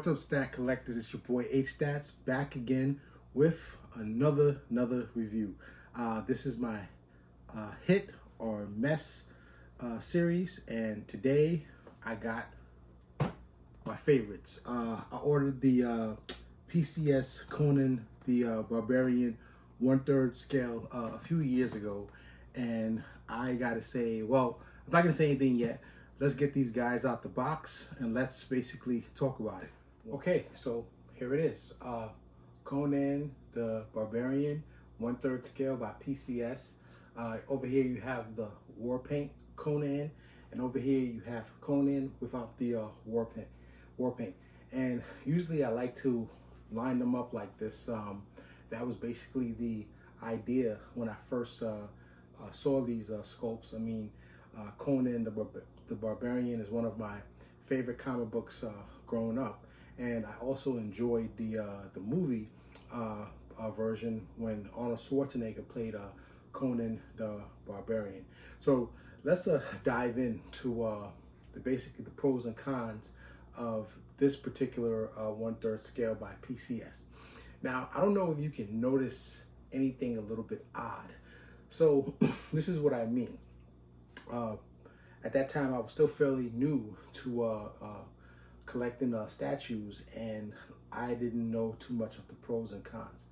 What's up, Stat Collectors? It's your boy Hstats back again with another review. This is my hit or mess series, and today I got my favorites. I ordered the PCS Conan the Barbarian 1/3 scale a few years ago, and I gotta say, well, I'm not gonna say anything yet. Let's get these guys out the box and let's basically talk about it. Okay, so here it is. Conan the Barbarian 1/3 scale by PCS. Over here you have the war paint Conan, and over here you have Conan without the war paint. And usually I like to line them up like this. That was basically the idea when I first saw these sculpts. I mean, Conan the Barbarian is one of my favorite comic books growing up, and I also enjoyed the movie version when Arnold Schwarzenegger played Conan the Barbarian. So let's dive into basically the pros and cons of this particular 1/3 scale by PCS. Now, I don't know if you can notice anything a little bit odd. So this is what I mean. At that time, I was still fairly new to collecting statues, and I didn't know too much of the pros and cons.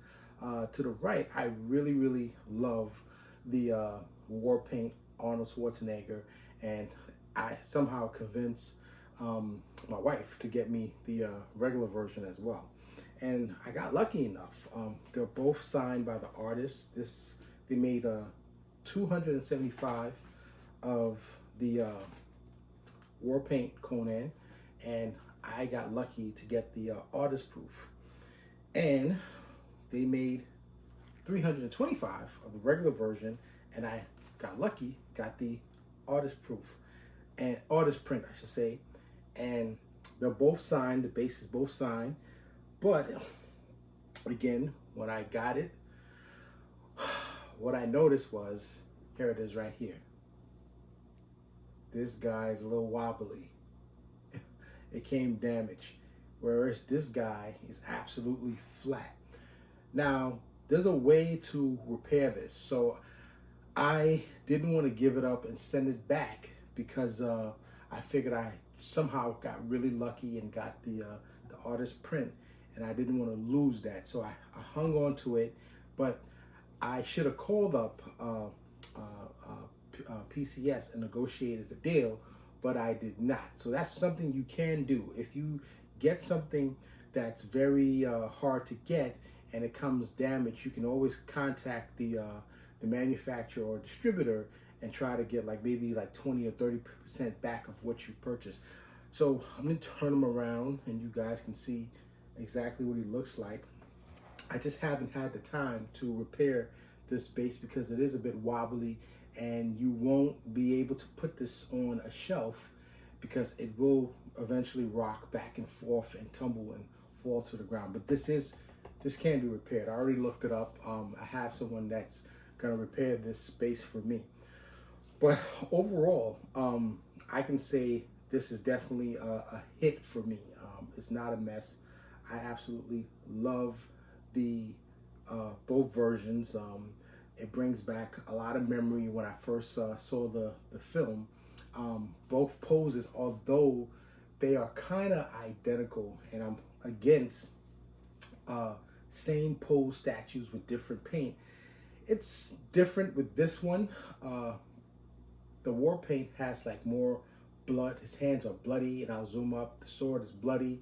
To the right, I really love the war paint Arnold Schwarzenegger, and I somehow convinced my wife to get me the regular version as well. And I got lucky enough. They're both signed by the artists. They made 275 of the war paint Conan, and I got lucky to get the artist proof. And they made 325 of the regular version, and I got lucky, got the artist proof and artist print, I should say. And they're both signed. The base is both signed. But again, when I got it, what I noticed was, here it is right here. This guy's a little wobbly. It came damaged, whereas this guy is absolutely flat. Now, there's a way to repair this, so I didn't want to give it up and send it back because I figured I somehow got really lucky and got the artist print, and I didn't want to lose that, so I hung on to it. But I should have called up PCS and negotiated a deal, but I did not. So that's something you can do. If you get something that's very hard to get and it comes damaged, you can always contact the manufacturer or distributor and try to get maybe 20 or 30% back of what you purchased. So I'm gonna turn him around and you guys can see exactly what he looks like. I just haven't had the time to repair this base because it is a bit wobbly, and you won't be able to put this on a shelf because it will eventually rock back and forth and tumble and fall to the ground. But this can be repaired. I already looked it up. I have someone that's gonna repair this base for me. But overall, I can say this is definitely a hit for me. It's not a mess. I absolutely love the both versions. It brings back a lot of memory when I first saw the film. Both poses, although they are kind of identical, and I'm against same pose statues with different paint. It's different with this one. The war paint has more blood. His hands are bloody, and I'll zoom up. The sword is bloody.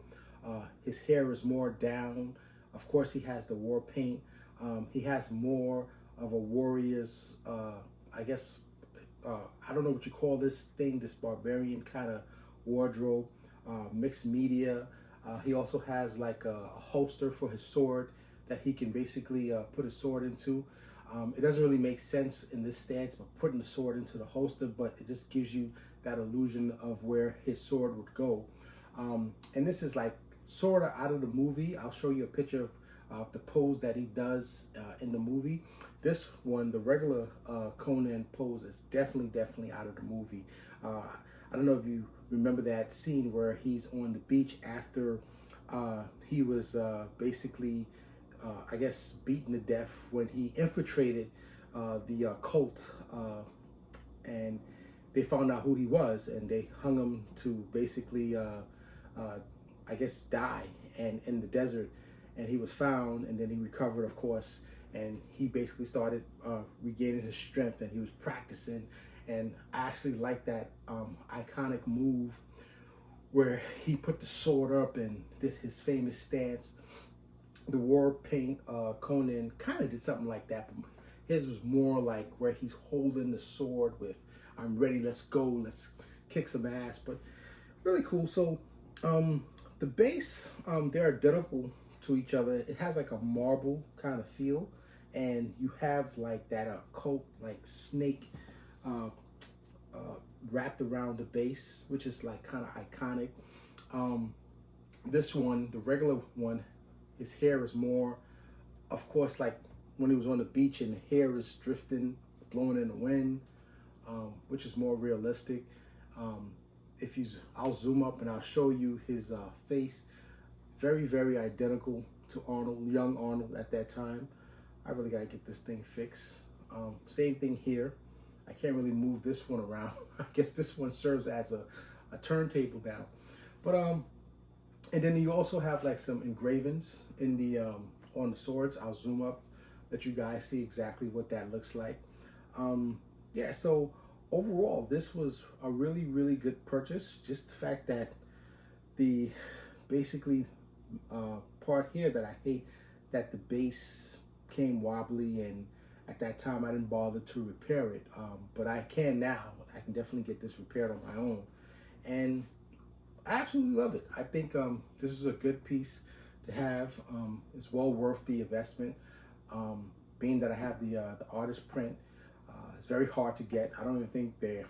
His hair is more down. Of course, he has the war paint. He has more of a warrior's, I guess, I don't know what you call this thing, this barbarian kind of wardrobe, mixed media. He also has a holster for his sword that he can basically put his sword into. It doesn't really make sense in this stance, but putting the sword into the holster, but it just gives you that illusion of where his sword would go. And this is sort of out of the movie. I'll show you a picture of the pose that he does in the movie. This one, the regular Conan pose, is definitely out of the movie. I don't know if you remember that scene where he's on the beach after He was basically, I guess, beaten to death when he infiltrated the cult, and they found out who he was, and they hung him to basically, I guess, die and in the desert. And he was found, and then he recovered, of course, and he basically started regaining his strength, and he was practicing. And I actually like that iconic move where he put the sword up and did his famous stance. The war paint, Conan kind of did something like that, but his was more like where he's holding the sword with, I'm ready, let's go, let's kick some ass. But really cool. So the base, they're identical to each other. It has like a marble kind of feel, and you have like that occult, like snake wrapped around the base, which is like kind of iconic. This one, the regular one, his hair is more, of course, like when he was on the beach and the hair is drifting, blowing in the wind, which is more realistic. I'll zoom up and I'll show you his face. Very, very identical to Arnold, young Arnold at that time. I really gotta get this thing fixed. Same thing here. I can't really move this one around. I guess this one serves as a turntable now. But and then you also have like some engravings in the on the swords. I'll zoom up, let you guys see exactly what that looks like. Yeah, so overall, this was a really, really good purchase. Just the fact that the basically part here that I hate, that the base came wobbly, and at that time I didn't bother to repair it, but I can now. I can definitely get this repaired on my own, and I absolutely love it. I think this is a good piece to have. It's well worth the investment, being that I have the artist print. It's very hard to get. I don't even think they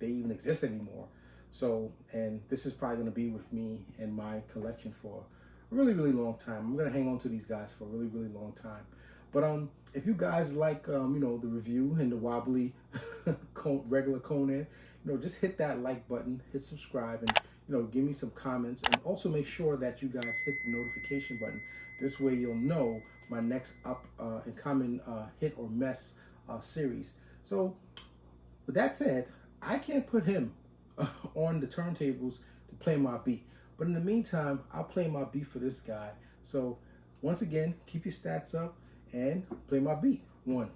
even exist anymore. So, and this is probably going to be with me in my collection for a really, really long time. I'm going to hang on to these guys for a really, really long time. But if you guys like, you know, the review and the wobbly regular Conan, you know, just hit that like button, hit subscribe, and, you know, give me some comments. And also make sure that you guys hit the notification button. This way you'll know my next up and coming hit or mess series. So with that said, I can't put him on the turntables to play my beat. But in the meantime, I'll play my beat for this guy. So once again, keep your stats up and play my beat. 1.